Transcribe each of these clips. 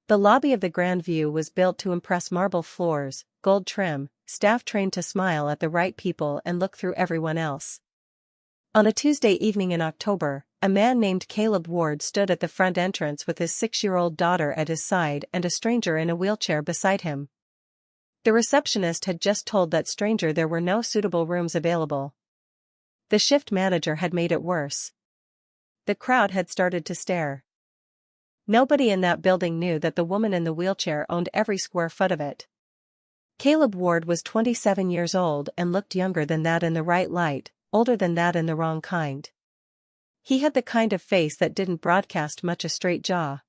The lobby of the Grand View was built to impress: marble floors, gold trim, staff trained to smile at the right people and look through everyone else. On a Tuesday evening in October, a man named Caleb Ward stood at the front entrance with his 6-year-old daughter at his side and a stranger in a wheelchair beside him. The receptionist had just told that stranger there were no suitable rooms available. The shift manager had made it worse. The crowd had started to stare. Nobody in that building knew that the woman in the wheelchair owned every square foot of it. Caleb Ward was 27 years old and looked younger than that in the right light, older than that in the wrong kind. He had the kind of face that didn't broadcast much: a straight jaw,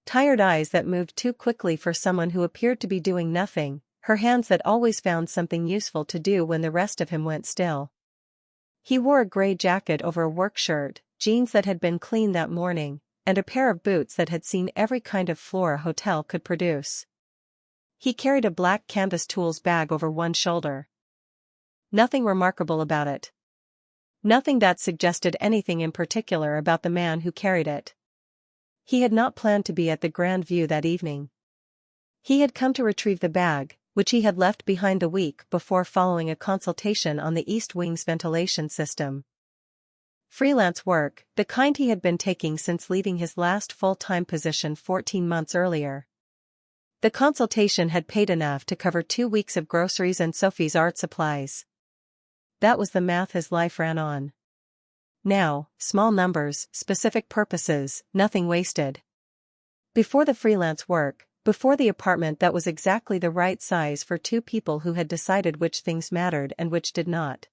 tired eyes that moved too quickly for someone who appeared to be doing nothing, her hands that always found something useful to do when the rest of him went still. He wore a gray jacket over a work shirt, jeans that had been cleaned that morning, and a pair of boots that had seen every kind of floor a hotel could produce. He carried a black canvas tools bag over one shoulder. Nothing remarkable about it. Nothing that suggested anything in particular about the man who carried it. He had not planned to be at the Grand View that evening. He had come to retrieve the bag, which he had left behind the week before following a consultation on the East Wing's ventilation system. Freelance work, the kind he had been taking since leaving his last full-time position 14 months earlier. The consultation had paid enough to cover 2 weeks of groceries and Sophie's art supplies. That was the math his life ran on. Now, small numbers, specific purposes, nothing wasted. Before the freelance work, before the apartment that was exactly the right size for 2 people who had decided which things mattered and which did not.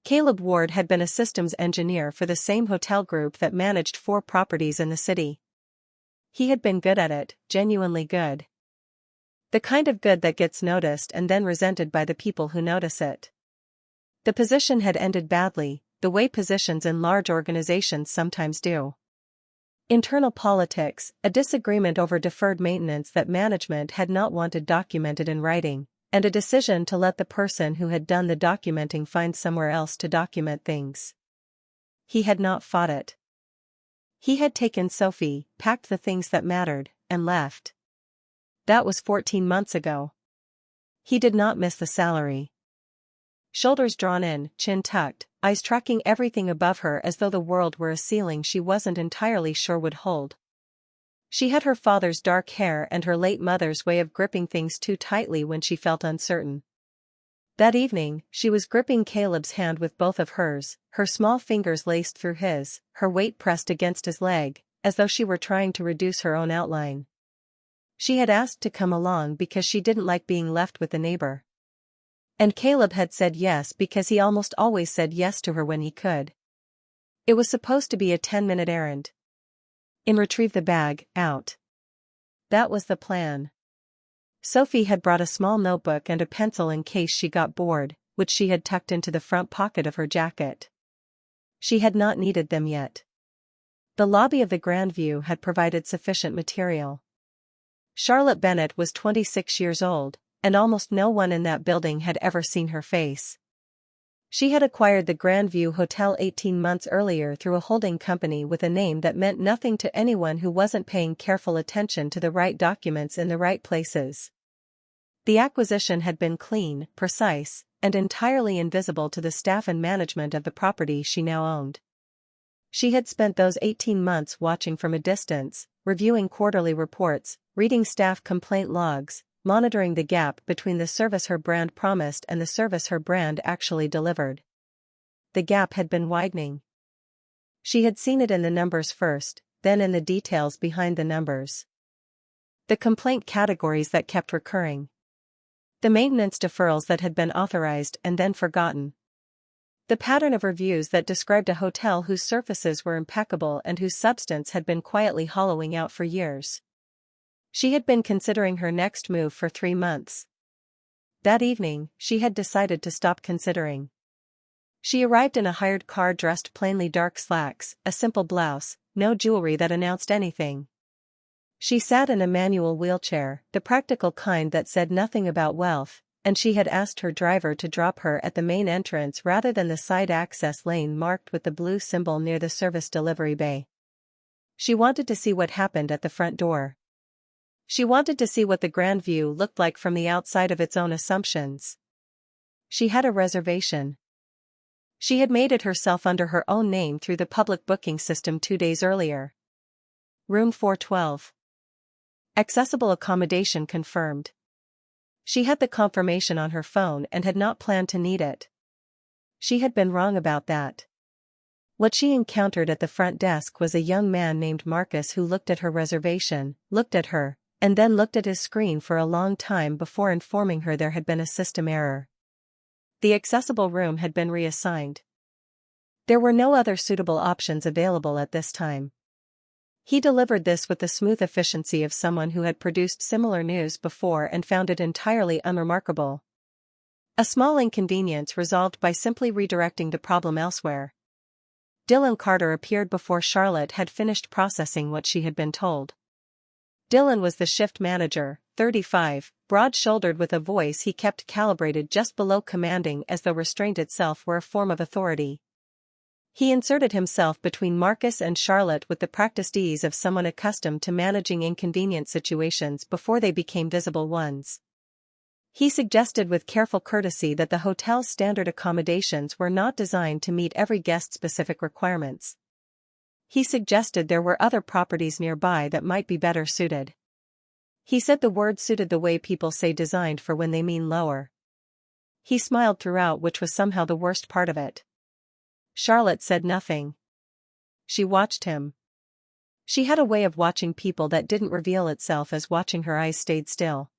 Caleb Ward had been a systems engineer for the same hotel group that managed 4 properties in the city. He had been good at it, genuinely good. The kind of good that gets noticed and then resented by the people who notice it. The position had ended badly, the way positions in large organizations sometimes do. Internal politics, a disagreement over deferred maintenance that management had not wanted documented in writing, and a decision to let the person who had done the documenting find somewhere else to document things. He had not fought it. He had taken Sophie, packed the things that mattered, and left. That was 14 months ago. He did not miss the salary. Shoulders drawn in, chin tucked, eyes tracking everything above her as though the world were a ceiling she wasn't entirely sure would hold. She had her father's dark hair and her late mother's way of gripping things too tightly when she felt uncertain. That evening, she was gripping Caleb's hand with both of hers, her small fingers laced through his, her weight pressed against his leg, as though she were trying to reduce her own outline. She had asked to come along because she didn't like being left with the neighbor. And Caleb had said yes because he almost always said yes to her when he could. It was supposed to be a 10-minute errand. In, retrieve the bag, out. That was the plan. Sophie had brought a small notebook and a pencil in case she got bored, which she had tucked into the front pocket of her jacket. She had not needed them yet. The lobby of the Grand View had provided sufficient material. Charlotte Bennett was 26 years old, and almost no one in that building had ever seen her face. She had acquired the Grand View Hotel 18 months earlier through a holding company with a name that meant nothing to anyone who wasn't paying careful attention to the right documents in the right places. The acquisition had been clean, precise, and entirely invisible to the staff and management of the property she now owned. She had spent those 18 months watching from a distance, reviewing quarterly reports, reading staff complaint logs, monitoring the gap between the service her brand promised and the service her brand actually delivered. The gap had been widening. She had seen it in the numbers first, then in the details behind the numbers. The complaint categories that kept recurring. The maintenance deferrals that had been authorized and then forgotten. The pattern of reviews that described a hotel whose surfaces were impeccable and whose substance had been quietly hollowing out for years. She had been considering her next move for 3 months. That evening, she had decided to stop considering. She arrived in a hired car dressed plainly: dark slacks, a simple blouse, no jewelry that announced anything. She sat in a manual wheelchair, the practical kind that said nothing about wealth, and she had asked her driver to drop her at the main entrance rather than the side access lane marked with the blue symbol near the service delivery bay. She wanted to see what happened at the front door. She wanted to see what the grand view looked like from the outside of its own assumptions. She had a reservation. She had made it herself under her own name through the public booking system 2 days earlier. Room 412. Accessible accommodation confirmed. She had the confirmation on her phone and had not planned to need it. She had been wrong about that. What she encountered at the front desk was a young man named Marcus who looked at her reservation, looked at her, and then looked at his screen for a long time before informing her there had been a system error. The accessible room had been reassigned. There were no other suitable options available at this time. He delivered this with the smooth efficiency of someone who had produced similar news before and found it entirely unremarkable. A small inconvenience resolved by simply redirecting the problem elsewhere. Dylan Carter appeared before Charlotte had finished processing what she had been told. Dylan was the shift manager, 35, broad-shouldered with a voice he kept calibrated just below commanding as though restraint itself were a form of authority. He inserted himself between Marcus and Charlotte with the practiced ease of someone accustomed to managing inconvenient situations before they became visible ones. He suggested with careful courtesy that the hotel's standard accommodations were not designed to meet every guest's specific requirements. He suggested there were other properties nearby that might be better suited. He said the word suited the way people say designed for when they mean lower. He smiled throughout, which was somehow the worst part of it. Charlotte said nothing. She watched him. She had a way of watching people that didn't reveal itself as watching her eyes stayed still.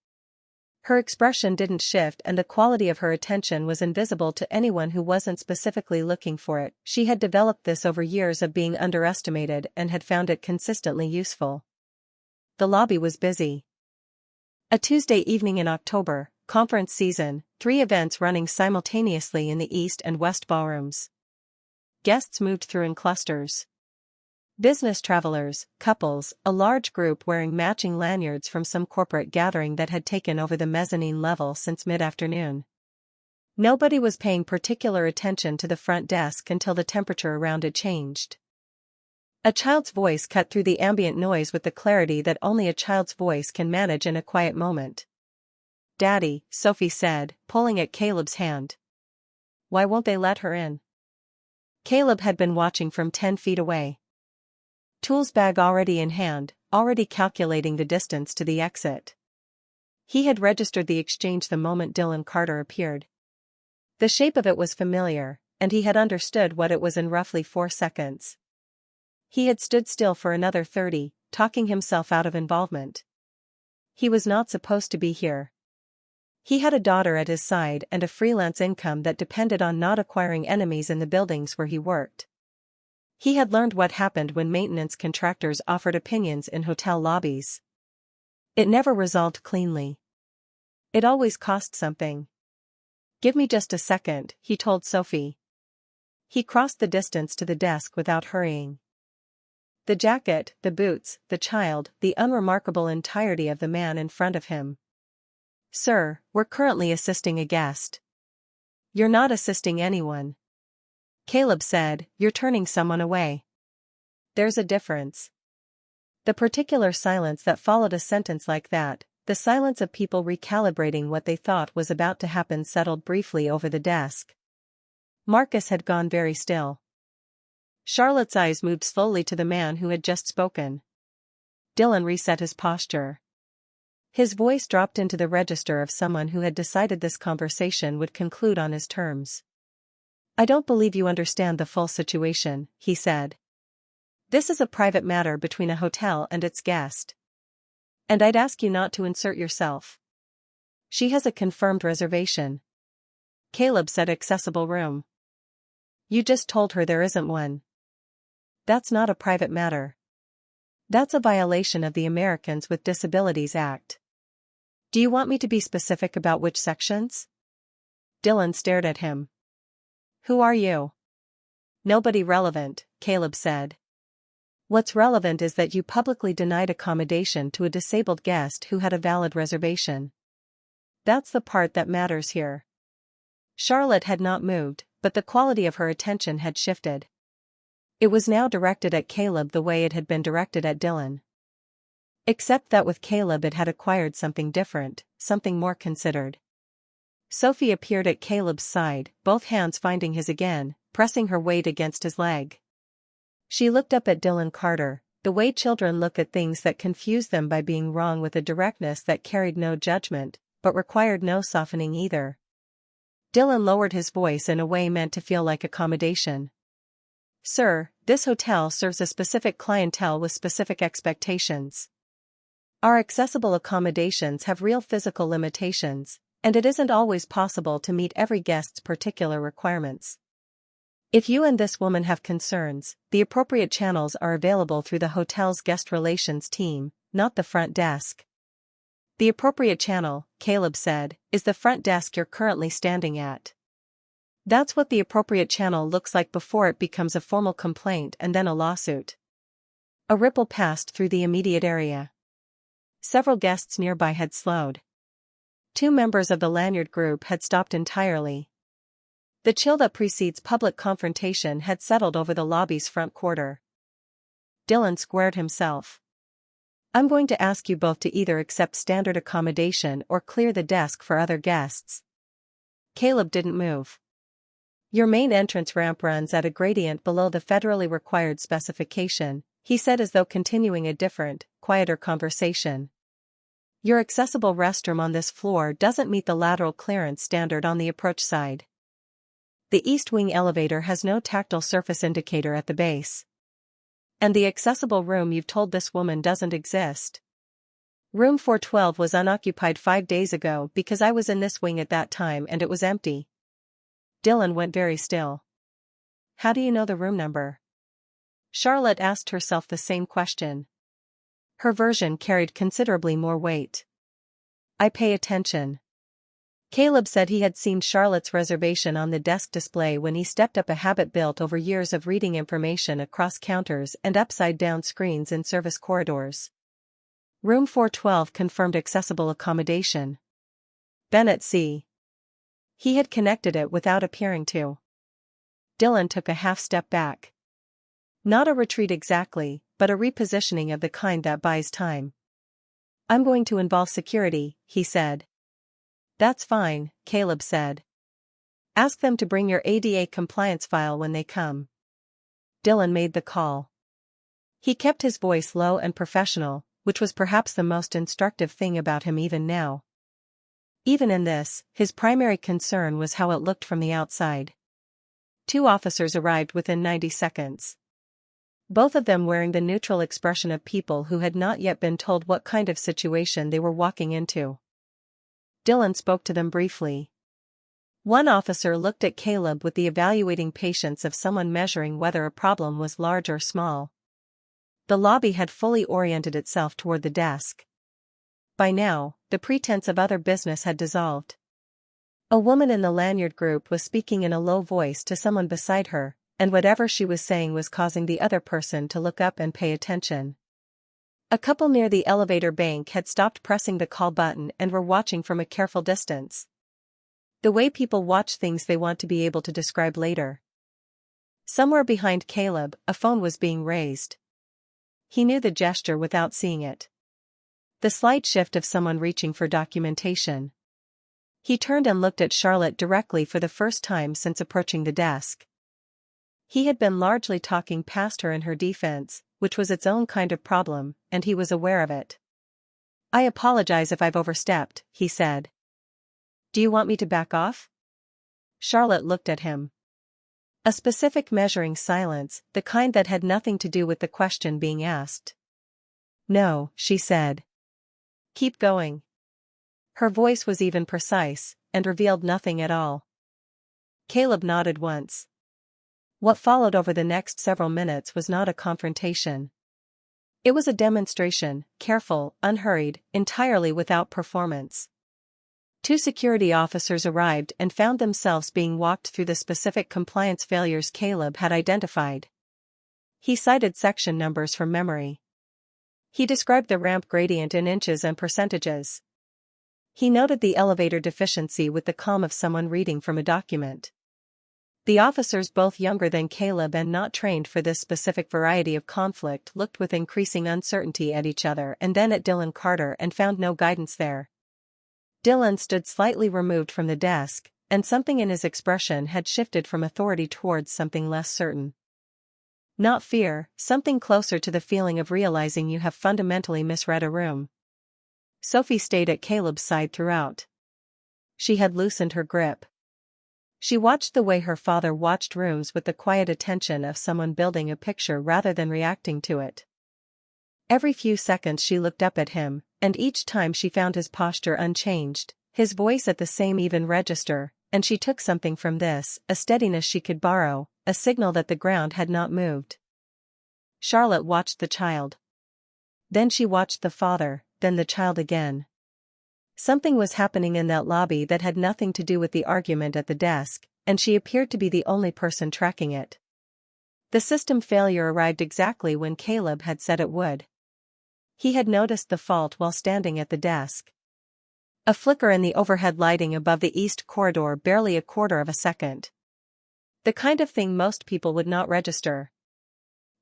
Her expression didn't shift and the quality of her attention was invisible to anyone who wasn't specifically looking for it. She had developed this over years of being underestimated and had found it consistently useful. The lobby was busy. A Tuesday evening in October, conference season, 3 events running simultaneously in the East and West ballrooms. Guests moved through in clusters. Business travelers, couples, a large group wearing matching lanyards from some corporate gathering that had taken over the mezzanine level since mid-afternoon. Nobody was paying particular attention to the front desk until the temperature around it changed. A child's voice cut through the ambient noise with the clarity that only a child's voice can manage in a quiet moment. "Daddy," Sophie said, pulling at Caleb's hand. "Why won't they let her in?" Caleb had been watching from 10 feet away. Tools bag already in hand, already calculating the distance to the exit. He had registered the exchange the moment Dylan Carter appeared. The shape of it was familiar, and he had understood what it was in roughly 4 seconds. He had stood still for another 30, talking himself out of involvement. He was not supposed to be here. He had a daughter at his side and a freelance income that depended on not acquiring enemies in the buildings where he worked. He had learned what happened when maintenance contractors offered opinions in hotel lobbies. It never resolved cleanly. It always cost something. "Give me just a second," he told Sophie. He crossed the distance to the desk without hurrying. The jacket, the boots, the child, the unremarkable entirety of the man in front of him. "Sir, we're currently assisting a guest." "You're not assisting anyone." Caleb said, "You're turning someone away." "There's a difference." The particular silence that followed a sentence like that, the silence of people recalibrating what they thought was about to happen, settled briefly over the desk. Marcus had gone very still. Charlotte's eyes moved slowly to the man who had just spoken. Dylan reset his posture. His voice dropped into the register of someone who had decided this conversation would conclude on his terms. "I don't believe you understand the full situation," he said. "This is a private matter between a hotel and its guest. And I'd ask you not to insert yourself. She has a confirmed reservation." Caleb said accessible room. "You just told her there isn't one." "That's not a private matter. That's a violation of the Americans with Disabilities Act." "Do you want me to be specific about which sections?" Dylan stared at him. "Who are you?" "Nobody relevant," Caleb said. "What's relevant is that you publicly denied accommodation to a disabled guest who had a valid reservation. That's the part that matters here." Charlotte had not moved, but the quality of her attention had shifted. It was now directed at Caleb the way it had been directed at Dylan. Except that with Caleb it had acquired something different, something more considered. Sophie appeared at Caleb's side, both hands finding his again, pressing her weight against his leg. She looked up at Dylan Carter, the way children look at things that confuse them by being wrong, with a directness that carried no judgment, but required no softening either. Dylan lowered his voice in a way meant to feel like accommodation. "Sir, this hotel serves a specific clientele with specific expectations. Our accessible accommodations have real physical limitations, and it isn't always possible to meet every guest's particular requirements. If you and this woman have concerns, the appropriate channels are available through the hotel's guest relations team, not the front desk." "The appropriate channel," Caleb said, "is the front desk you're currently standing at. That's what the appropriate channel looks like before it becomes a formal complaint and then a lawsuit." A ripple passed through the immediate area. Several guests nearby had slowed. 2 members of the Lanyard group had stopped entirely. The chill that precedes public confrontation had settled over the lobby's front quarter. Dylan squared himself. "I'm going to ask you both to either accept standard accommodation or clear the desk for other guests." Caleb didn't move. "Your main entrance ramp runs at a gradient below the federally required specification," he said, as though continuing a different, quieter conversation. "Your accessible restroom on this floor doesn't meet the lateral clearance standard on the approach side. The East Wing elevator has no tactile surface indicator at the base. And the accessible room you've told this woman doesn't exist. Room 412 was unoccupied 5 days ago because I was in this wing at that time and it was empty." Dylan went very still. "How do you know the room number?" Charlotte asked herself the same question. Her version carried considerably more weight. "I pay attention." Caleb said he had seen Charlotte's reservation on the desk display when he stepped up, a habit built over years of reading information across counters and upside-down screens in service corridors. Room 412 confirmed accessible accommodation. Bennett C. He had connected it without appearing to. Dylan took a half step back. Not a retreat exactly, but a repositioning of the kind that buys time. "I'm going to involve security," he said. "That's fine," Caleb said. "Ask them to bring your ADA compliance file when they come." Dylan made the call. He kept his voice low and professional, which was perhaps the most instructive thing about him even now. Even in this, his primary concern was how it looked from the outside. 2 officers arrived within 90 seconds. Both of them wearing the neutral expression of people who had not yet been told what kind of situation they were walking into. Dylan spoke to them briefly. One officer looked at Caleb with the evaluating patience of someone measuring whether a problem was large or small. The lobby had fully oriented itself toward the desk. By now, the pretense of other business had dissolved. A woman in the Lanyard group was speaking in a low voice to someone beside her, and whatever she was saying was causing the other person to look up and pay attention. A couple near the elevator bank had stopped pressing the call button and were watching from a careful distance. The way people watch things they want to be able to describe later. Somewhere behind Caleb, a phone was being raised. He knew the gesture without seeing it. The slight shift of someone reaching for documentation. He turned and looked at Charlotte directly for the first time since approaching the desk. He had been largely talking past her in her defense, which was its own kind of problem, and he was aware of it. "I apologize if I've overstepped," he said. "Do you want me to back off?" Charlotte looked at him. A specific measuring silence, the kind that had nothing to do with the question being asked. "No," she said. "Keep going." Her voice was even precise, and revealed nothing at all. Caleb nodded once. What followed over the next several minutes was not a confrontation. It was a demonstration, careful, unhurried, entirely without performance. 2 security officers arrived and found themselves being walked through the specific compliance failures Caleb had identified. He cited section numbers from memory. He described the ramp gradient in inches and percentages. He noted the elevator deficiency with the calm of someone reading from a document. The officers, both younger than Caleb and not trained for this specific variety of conflict, looked with increasing uncertainty at each other and then at Dylan Carter and found no guidance there. Dylan stood slightly removed from the desk, and something in his expression had shifted from authority towards something less certain. Not fear, something closer to the feeling of realizing you have fundamentally misread a room. Sophie stayed at Caleb's side throughout. She had loosened her grip. She watched the way her father watched rooms with the quiet attention of someone building a picture rather than reacting to it. Every few seconds she looked up at him, and each time she found his posture unchanged, his voice at the same even register, and she took something from this, a steadiness she could borrow, a signal that the ground had not moved. Charlotte watched the child. Then she watched the father, then the child again. Something was happening in that lobby that had nothing to do with the argument at the desk, and she appeared to be the only person tracking it. The system failure arrived exactly when Caleb had said it would. He had noticed the fault while standing at the desk. A flicker in the overhead lighting above the east corridor, barely a quarter of a second. The kind of thing most people would not register.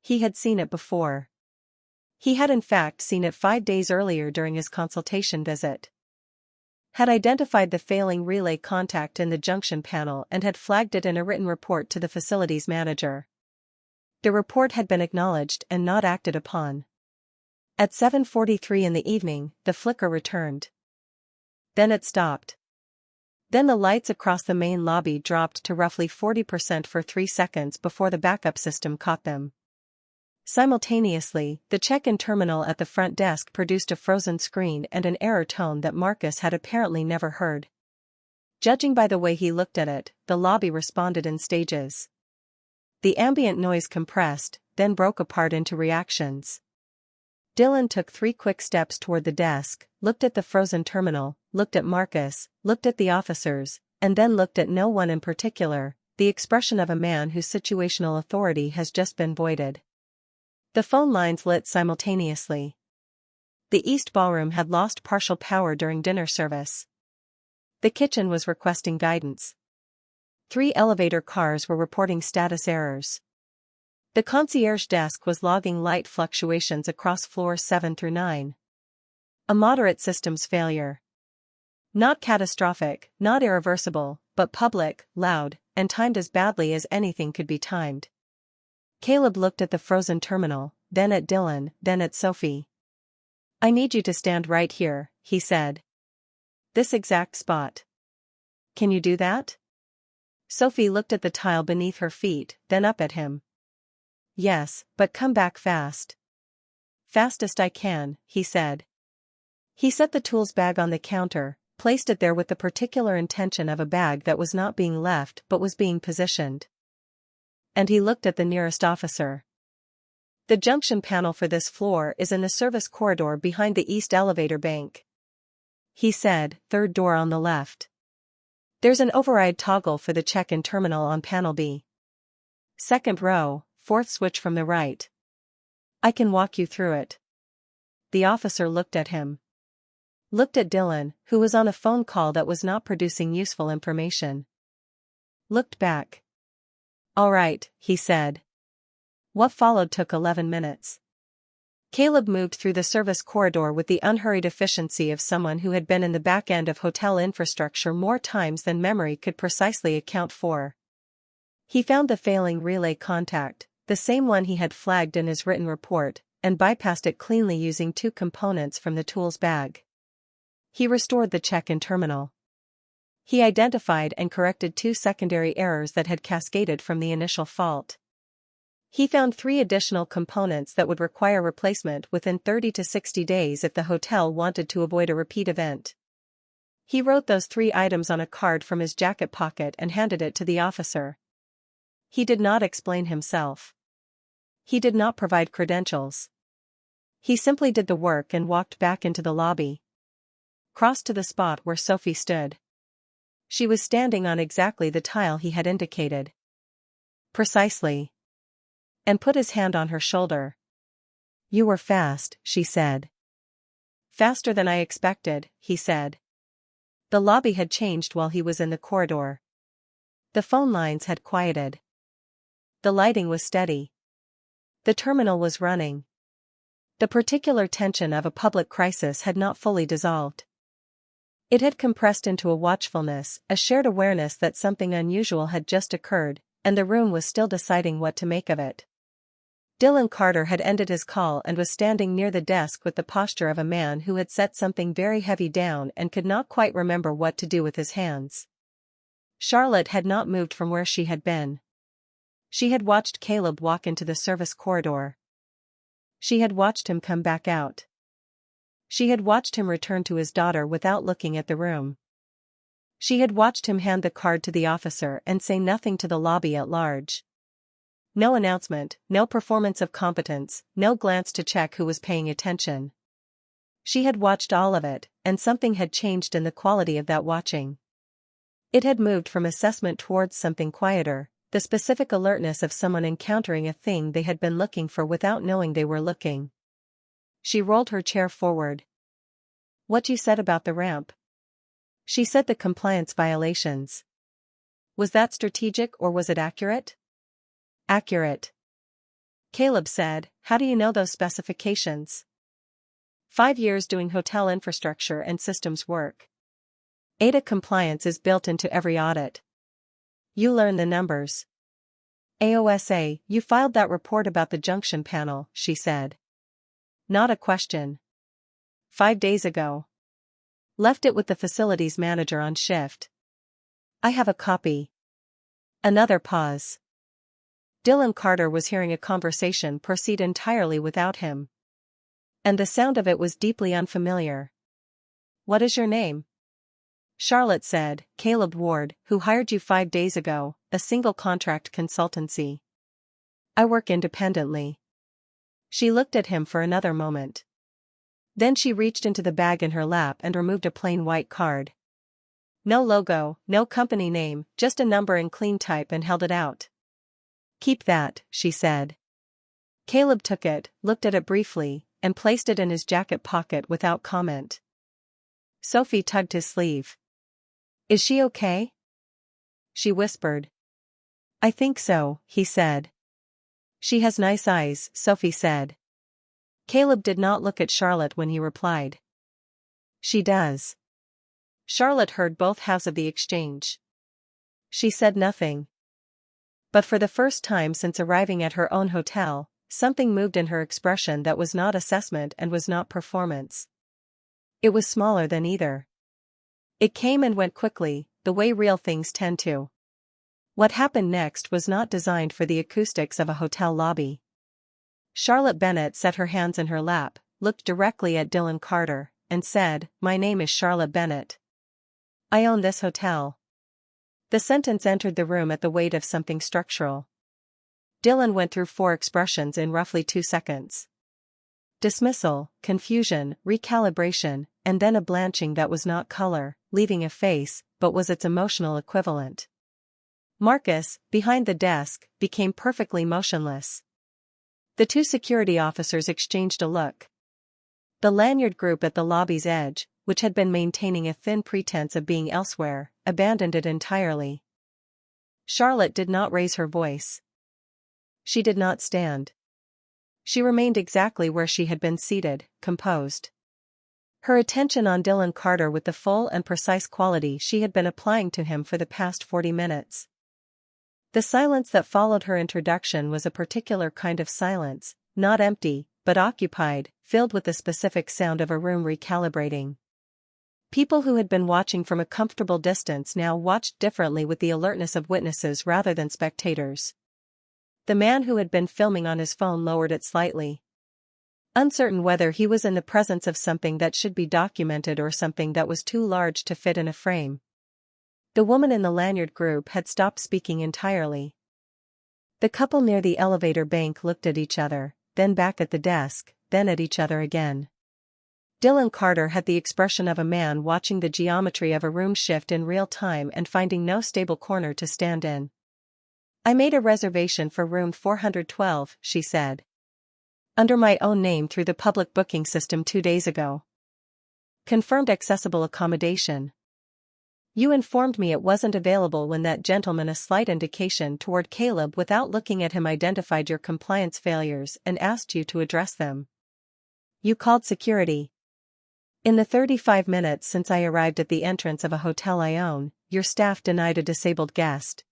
He had seen it before. He had in fact seen it 5 days earlier during his consultation visit. Had identified the failing relay contact in the junction panel and had flagged it in a written report to the facilities manager. The report had been acknowledged and not acted upon. At 7:43 in the evening, the flicker returned. Then it stopped. Then the lights across the main lobby dropped to roughly 40% for 3 seconds before the backup system caught them. Simultaneously, the check-in terminal at the front desk produced a frozen screen and an error tone that Marcus had apparently never heard. Judging by the way he looked at it, the lobby responded in stages. The ambient noise compressed, then broke apart into reactions. Dylan took 3 quick steps toward the desk, looked at the frozen terminal, looked at Marcus, looked at the officers, and then looked at no one in particular, the expression of a man whose situational authority has just been voided. The phone lines lit simultaneously. The East Ballroom had lost partial power during dinner service. The kitchen was requesting guidance. 3 elevator cars were reporting status errors. The concierge desk was logging light fluctuations across floors 7 through 9. A moderate systems failure. Not catastrophic, not irreversible, but public, loud, and timed as badly as anything could be timed. Caleb looked at the frozen terminal, then at Dylan, then at Sophie. "I need you to stand right here," he said. "This exact spot. Can you do that?" Sophie looked at the tile beneath her feet, then up at him. "Yes, but come back fast." "Fastest I can," he said. He set the tools bag on the counter, placed it there with the particular intention of a bag that was not being left but was being positioned. And he looked at the nearest officer. "The junction panel for this floor is in the service corridor behind the east elevator bank," he said, "3rd door on the left. There's an override toggle for the check-in terminal on panel B. 2nd row, 4th switch from the right. I can walk you through it." The officer looked at him. Looked at Dylan, who was on a phone call that was not producing useful information. Looked back. "All right," he said. What followed took 11 minutes. Caleb moved through the service corridor with the unhurried efficiency of someone who had been in the back end of hotel infrastructure more times than memory could precisely account for. He found the failing relay contact, the same one he had flagged in his written report, and bypassed it cleanly using 2 components from the tools bag. He restored the check-in terminal. He identified and corrected 2 secondary errors that had cascaded from the initial fault. He found 3 additional components that would require replacement within 30 to 60 days if the hotel wanted to avoid a repeat event. He wrote those 3 items on a card from his jacket pocket and handed it to the officer. He did not explain himself. He did not provide credentials. He simply did the work and walked back into the lobby. Crossed to the spot where Sophie stood. She was standing on exactly the tile he had indicated. Precisely. And put his hand on her shoulder. "You were fast," she said. "Faster than I expected," he said. The lobby had changed while he was in the corridor. The phone lines had quieted. The lighting was steady. The terminal was running. The particular tension of a public crisis had not fully dissolved. It had compressed into a watchfulness, a shared awareness that something unusual had just occurred, and the room was still deciding what to make of it. Dylan Carter had ended his call and was standing near the desk with the posture of a man who had set something very heavy down and could not quite remember what to do with his hands. Charlotte had not moved from where she had been. She had watched Caleb walk into the service corridor. She had watched him come back out. She had watched him return to his daughter without looking at the room. She had watched him hand the card to the officer and say nothing to the lobby at large. No announcement, no performance of competence, no glance to check who was paying attention. She had watched all of it, and something had changed in the quality of that watching. It had moved from assessment towards something quieter, the specific alertness of someone encountering a thing they had been looking for without knowing they were looking. She rolled her chair forward. "What you said about the ramp?" She said the compliance violations. Was that strategic or was it accurate? Accurate. Caleb said, "How do you know those specifications?" 5 years doing hotel infrastructure and systems work. ADA compliance is built into every audit. You learn the numbers. AOSA, you filed that report about the junction panel, she said. Not a question. 5 days ago. Left it with the facilities manager on shift. I have a copy. Another pause. Dylan Carter was hearing a conversation proceed entirely without him. And the sound of it was deeply unfamiliar. What is your name? Charlotte said, Caleb Ward, who hired you 5 days ago, a single contract consultancy. I work independently. She looked at him for another moment. Then she reached into the bag in her lap and removed a plain white card. No logo, no company name, just a number in clean type, and held it out. Keep that, she said. Caleb took it, looked at it briefly, and placed it in his jacket pocket without comment. Sophie tugged his sleeve. Is she okay? She whispered. I think so, he said. She has nice eyes, Sophie said. Caleb did not look at Charlotte when he replied. She does. Charlotte heard both halves of the exchange. She said nothing. But for the first time since arriving at her own hotel, something moved in her expression that was not assessment and was not performance. It was smaller than either. It came and went quickly, the way real things tend to. What happened next was not designed for the acoustics of a hotel lobby. Charlotte Bennett set her hands in her lap, looked directly at Dylan Carter, and said, My name is Charlotte Bennett. I own this hotel. The sentence entered the room at the weight of something structural. Dylan went through 4 expressions in roughly 2 seconds. Dismissal, confusion, recalibration, and then a blanching that was not color, leaving a face, but was its emotional equivalent. Marcus, behind the desk, became perfectly motionless. The 2 security officers exchanged a look. The lanyard group at the lobby's edge, which had been maintaining a thin pretense of being elsewhere, abandoned it entirely. Charlotte did not raise her voice. She did not stand. She remained exactly where she had been seated, composed. Her attention on Dylan Carter with the full and precise quality she had been applying to him for the past 40 minutes. The silence that followed her introduction was a particular kind of silence, not empty, but occupied, filled with the specific sound of a room recalibrating. People who had been watching from a comfortable distance now watched differently, with the alertness of witnesses rather than spectators. The man who had been filming on his phone lowered it slightly. Uncertain whether he was in the presence of something that should be documented or something that was too large to fit in a frame. The woman in the lanyard group had stopped speaking entirely. The couple near the elevator bank looked at each other, then back at the desk, then at each other again. Dylan Carter had the expression of a man watching the geometry of a room shift in real time and finding no stable corner to stand in. I made a reservation for room 412, she said. Under my own name through the public booking system 2 days ago. Confirmed accessible accommodation. You informed me it wasn't available when that gentleman, a slight indication toward Caleb without looking at him, identified your compliance failures and asked you to address them. You called security. In the 35 minutes since I arrived at the entrance of a hotel I own, your staff denied a disabled guest.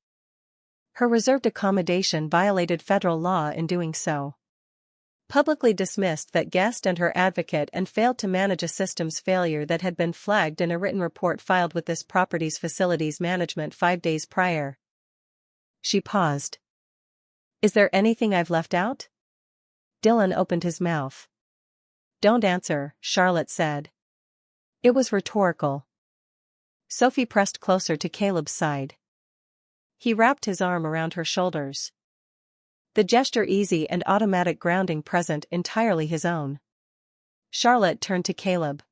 Her reserved accommodation violated federal law in doing so. Publicly dismissed that guest and her advocate and failed to manage a systems failure that had been flagged in a written report filed with this property's facilities management 5 days prior. She paused. Is there anything I've left out? Dylan opened his mouth. Don't answer, Charlotte said. It was rhetorical. Sophie pressed closer to Caleb's side. He wrapped his arm around her shoulders. The gesture easy and automatic grounding present entirely his own. Charlotte turned to Caleb.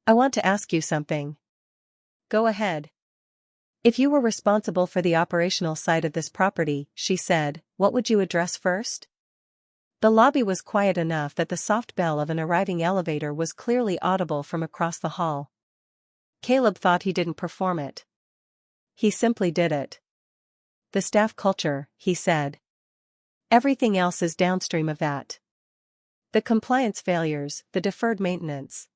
I want to ask you something. Go ahead. If you were responsible for the operational side of this property, she said, what would you address first? The lobby was quiet enough that the soft bell of an arriving elevator was clearly audible from across the hall. Caleb thought he didn't perform it. He simply did it. The staff culture, he said. Everything else is downstream of that. The compliance failures, the deferred maintenance.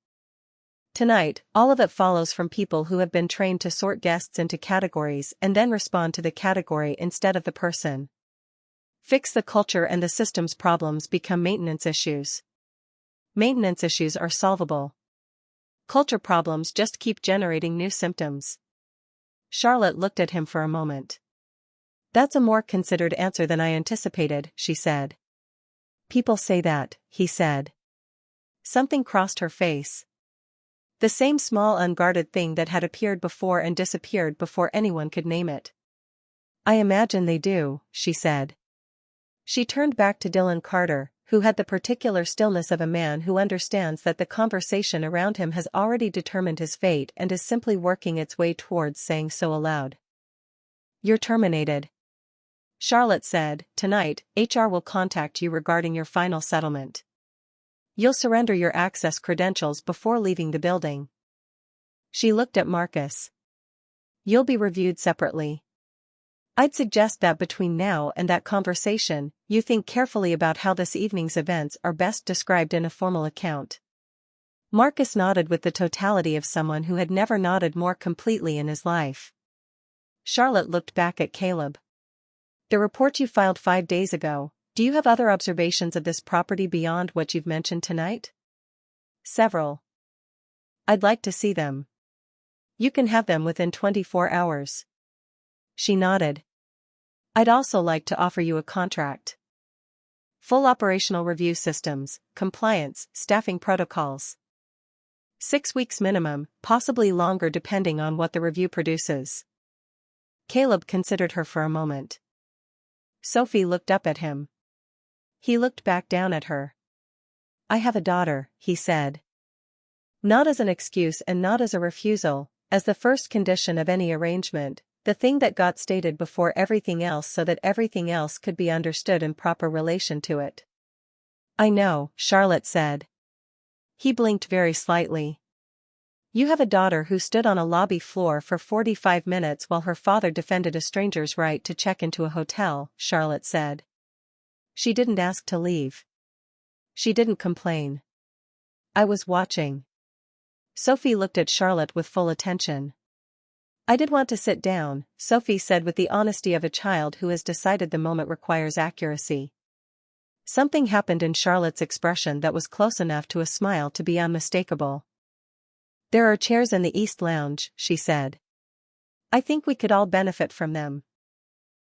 Tonight, all of it follows from people who have been trained to sort guests into categories and then respond to the category instead of the person. Fix the culture and the systems problems become maintenance issues. Maintenance issues are solvable. Culture problems just keep generating new symptoms. Charlotte looked at him for a moment. That's a more considered answer than I anticipated, she said. People say that, he said. Something crossed her face. The same small unguarded thing that had appeared before and disappeared before anyone could name it. I imagine they do, she said. She turned back to Dylan Carter, who had the particular stillness of a man who understands that the conversation around him has already determined his fate and is simply working its way towards saying so aloud. You're terminated. Charlotte said, tonight, HR will contact you regarding your final settlement. You'll surrender your access credentials before leaving the building. She looked at Marcus. You'll be reviewed separately. I'd suggest that between now and that conversation, you think carefully about how this evening's events are best described in a formal account. Marcus nodded with the totality of someone who had never nodded more completely in his life. Charlotte looked back at Caleb. The report you filed 5 days ago, do you have other observations of this property beyond what you've mentioned tonight? Several. I'd like to see them. You can have them within 24 hours. She nodded. I'd also like to offer you a contract. Full operational review systems, compliance, staffing protocols. 6 weeks minimum, possibly longer depending on what the review produces. Caleb considered her for a moment. Sophie looked up at him. He looked back down at her. I have a daughter, he said. Not as an excuse and not as a refusal, as the first condition of any arrangement, the thing that got stated before everything else so that everything else could be understood in proper relation to it. I know, Charlotte said. He blinked very slightly. You have a daughter who stood on a lobby floor for 45 minutes while her father defended a stranger's right to check into a hotel, Charlotte said. She didn't ask to leave. She didn't complain. I was watching. Sophie looked at Charlotte with full attention. I did want to sit down, Sophie said with the honesty of a child who has decided the moment requires accuracy. Something happened in Charlotte's expression that was close enough to a smile to be unmistakable. There are chairs in the East Lounge, she said. I think we could all benefit from them.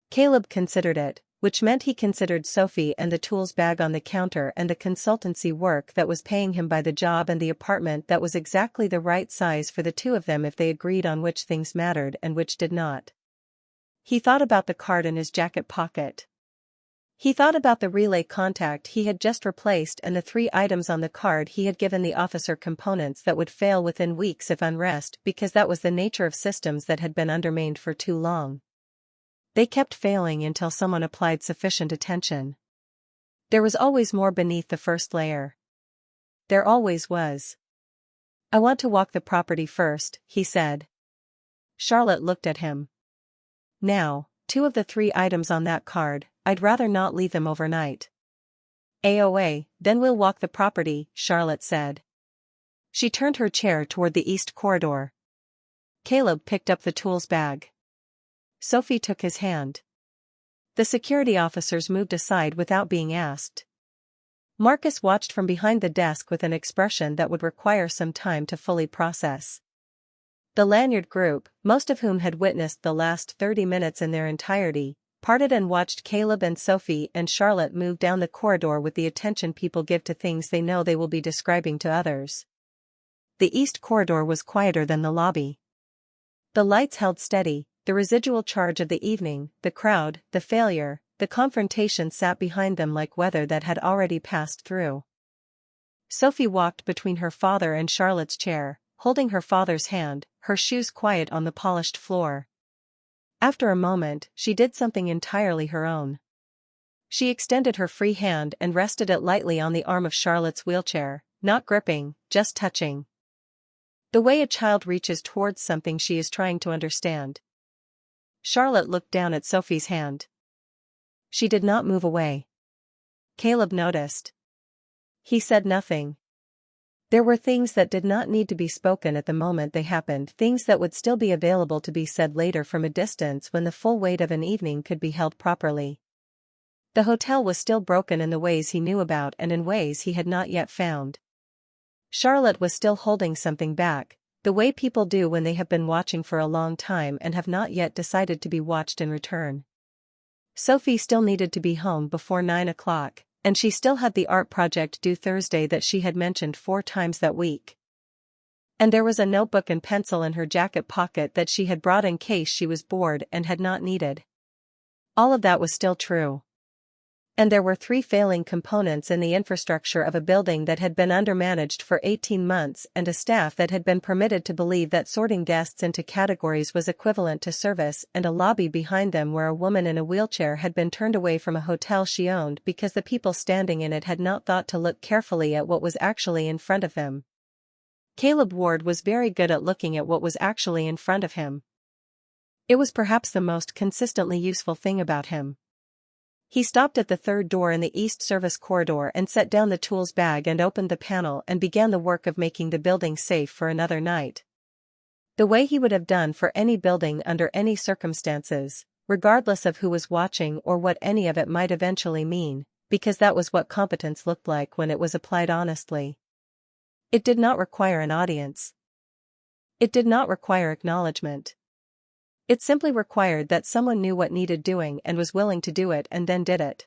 Caleb considered it, which meant he considered Sophie and the tools bag on the counter and the consultancy work that was paying him by the job and the apartment that was exactly the right size for the two of them if they agreed on which things mattered and which did not. He thought about the card in his jacket pocket. He thought about the relay contact he had just replaced and the 3 items on the card he had given the officer components that would fail within weeks if unrest because that was the nature of systems that had been undermined for too long. They kept failing until someone applied sufficient attention. There was always more beneath the first layer. There always was. I want to walk the property first, he said. Charlotte looked at him. Now, 2 of the 3 items on that card, I'd rather not leave them overnight. AOA, then we'll walk the property, Charlotte said. She turned her chair toward the east corridor. Caleb picked up the tools bag. Sophie took his hand. The security officers moved aside without being asked. Marcus watched from behind the desk with an expression that would require some time to fully process. The Lanyard group, most of whom had witnessed the last 30 minutes in their entirety, parted and watched Caleb and Sophie and Charlotte move down the corridor with the attention people give to things they know they will be describing to others. The east corridor was quieter than the lobby. The lights held steady, the residual charge of the evening, the crowd, the failure, the confrontation sat behind them like weather that had already passed through. Sophie walked between her father and Charlotte's chair, holding her father's hand, her shoes quiet on the polished floor. After a moment, she did something entirely her own. She extended her free hand and rested it lightly on the arm of Charlotte's wheelchair, not gripping, just touching. The way a child reaches towards something she is trying to understand. Charlotte looked down at Sophie's hand. She did not move away. Caleb noticed. He said nothing. There were things that did not need to be spoken at the moment they happened, things that would still be available to be said later from a distance when the full weight of an evening could be held properly. The hotel was still broken in the ways he knew about and in ways he had not yet found. Charlotte was still holding something back, the way people do when they have been watching for a long time and have not yet decided to be watched in return. Sophie still needed to be home before 9 o'clock, and she still had the art project due Thursday that she had mentioned 4 times that week. And there was a notebook and pencil in her jacket pocket that she had brought in case she was bored and had not needed. All of that was still true. And there were 3 failing components in the infrastructure of a building that had been undermanaged for 18 months and a staff that had been permitted to believe that sorting guests into categories was equivalent to service, and a lobby behind them where a woman in a wheelchair had been turned away from a hotel she owned because the people standing in it had not thought to look carefully at what was actually in front of them. Caleb Ward was very good at looking at what was actually in front of him. It was perhaps the most consistently useful thing about him. He stopped at the 3rd door in the east service corridor and set down the tools bag and opened the panel and began the work of making the building safe for another night. The way he would have done for any building under any circumstances, regardless of who was watching or what any of it might eventually mean, because that was what competence looked like when it was applied honestly. It did not require an audience. It did not require acknowledgement. It simply required that someone knew what needed doing and was willing to do it and then did it.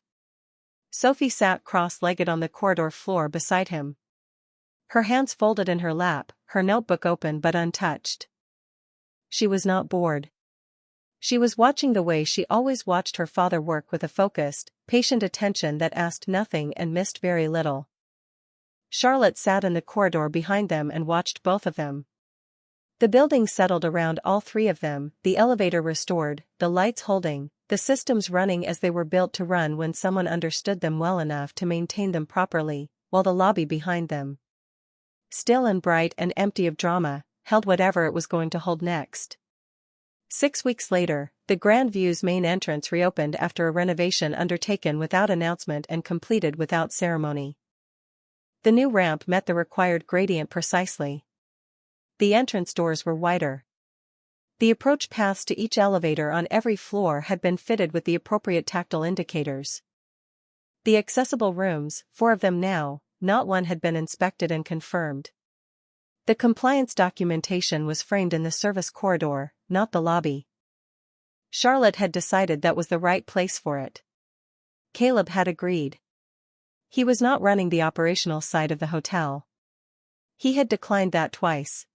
Sophie sat cross-legged on the corridor floor beside him. Her hands folded in her lap, her notebook open but untouched. She was not bored. She was watching the way she always watched her father work, with a focused, patient attention that asked nothing and missed very little. Charlotte sat in the corridor behind them and watched both of them. The building settled around all 3 of them, the elevator restored, the lights holding, the systems running as they were built to run when someone understood them well enough to maintain them properly, while the lobby behind them, still and bright and empty of drama, held whatever it was going to hold next. 6 weeks later, the Grand View's main entrance reopened after a renovation undertaken without announcement and completed without ceremony. The new ramp met the required gradient precisely. The entrance doors were wider. The approach paths to each elevator on every floor had been fitted with the appropriate tactile indicators. The accessible rooms, 4 of them now, not one had been inspected and confirmed. The compliance documentation was framed in the service corridor, not the lobby. Charlotte had decided that was the right place for it. Caleb had agreed. He was not running the operational side of the hotel. He had declined that twice.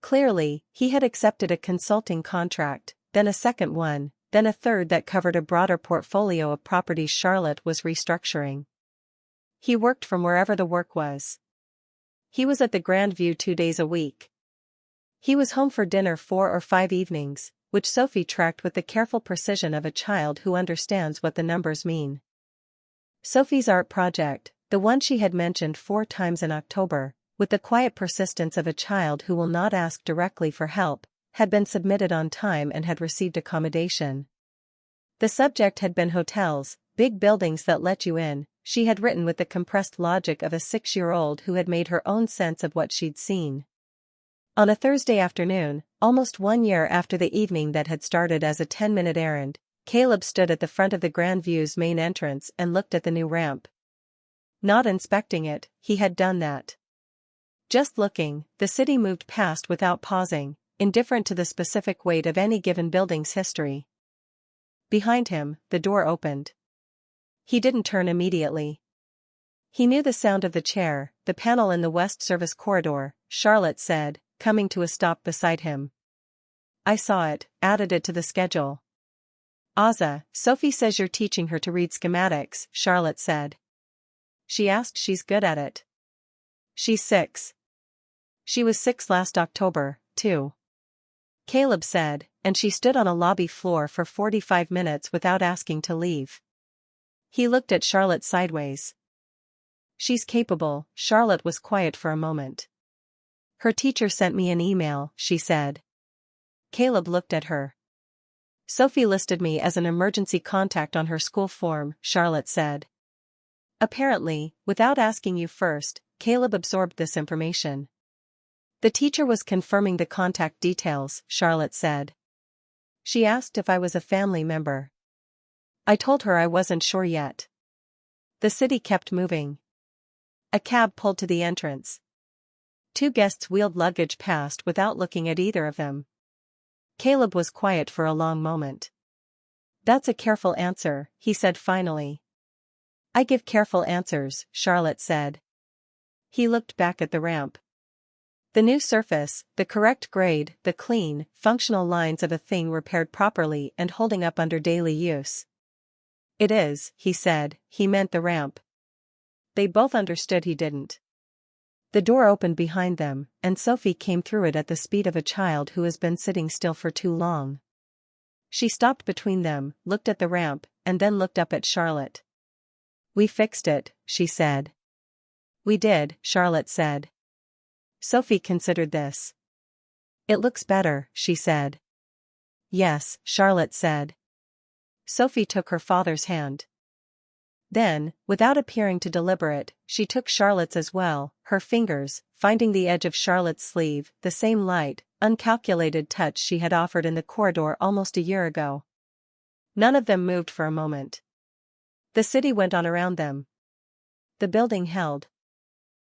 Clearly, he had accepted a consulting contract, then a second one, then a third that covered a broader portfolio of properties Charlotte was restructuring. He worked from wherever the work was. He was at the Grand View 2 days a week. He was home for dinner 4 or 5 evenings, which Sophie tracked with the careful precision of a child who understands what the numbers mean. Sophie's art project, the one she had mentioned 4 times in October, with the quiet persistence of a child who will not ask directly for help, had been submitted on time and had received accommodation. The subject had been hotels, big buildings that let you in, she had written with the compressed logic of a 6-year-old who had made her own sense of what she'd seen. On a Thursday afternoon, almost 1 year after the evening that had started as a 10-minute errand, Caleb stood at the front of the Grand View's main entrance and looked at the new ramp. Not inspecting it, he had done that. Just looking, the city moved past without pausing, indifferent to the specific weight of any given building's history. Behind him, the door opened. He didn't turn immediately. He knew the sound of the chair, the panel in the West Service corridor, Charlotte said, coming to a stop beside him. I saw it, added it to the schedule. Azza, Sophie says you're teaching her to read schematics, Charlotte said. She asked she's good at it. She's 6. She was 6 last October, too. Caleb said, and she stood on a lobby floor for 45 minutes without asking to leave. He looked at Charlotte sideways. She's capable. Charlotte was quiet for a moment. Her teacher sent me an email, she said. Caleb looked at her. Sophie listed me as an emergency contact on her school form, Charlotte said. Apparently, without asking you first, Caleb absorbed this information. The teacher was confirming the contact details, Charlotte said. She asked if I was a family member. I told her I wasn't sure yet. The city kept moving. A cab pulled to the entrance. 2 guests wheeled luggage past without looking at either of them. Caleb was quiet for a long moment. That's a careful answer, he said finally. I give careful answers, Charlotte said. He looked back at the ramp. The new surface, the correct grade, the clean, functional lines of a thing repaired properly and holding up under daily use. It is, he said, he meant the ramp. They both understood he didn't. The door opened behind them, and Sophie came through it at the speed of a child who has been sitting still for too long. She stopped between them, looked at the ramp, and then looked up at Charlotte. We fixed it, she said. We did, Charlotte said. Sophie considered this. It looks better, she said. Yes, Charlotte said. Sophie took her father's hand. Then, without appearing to deliberate, she took Charlotte's as well, her fingers, finding the edge of Charlotte's sleeve, the same light, uncalculated touch she had offered in the corridor almost a year ago. None of them moved for a moment. The city went on around them. The building held.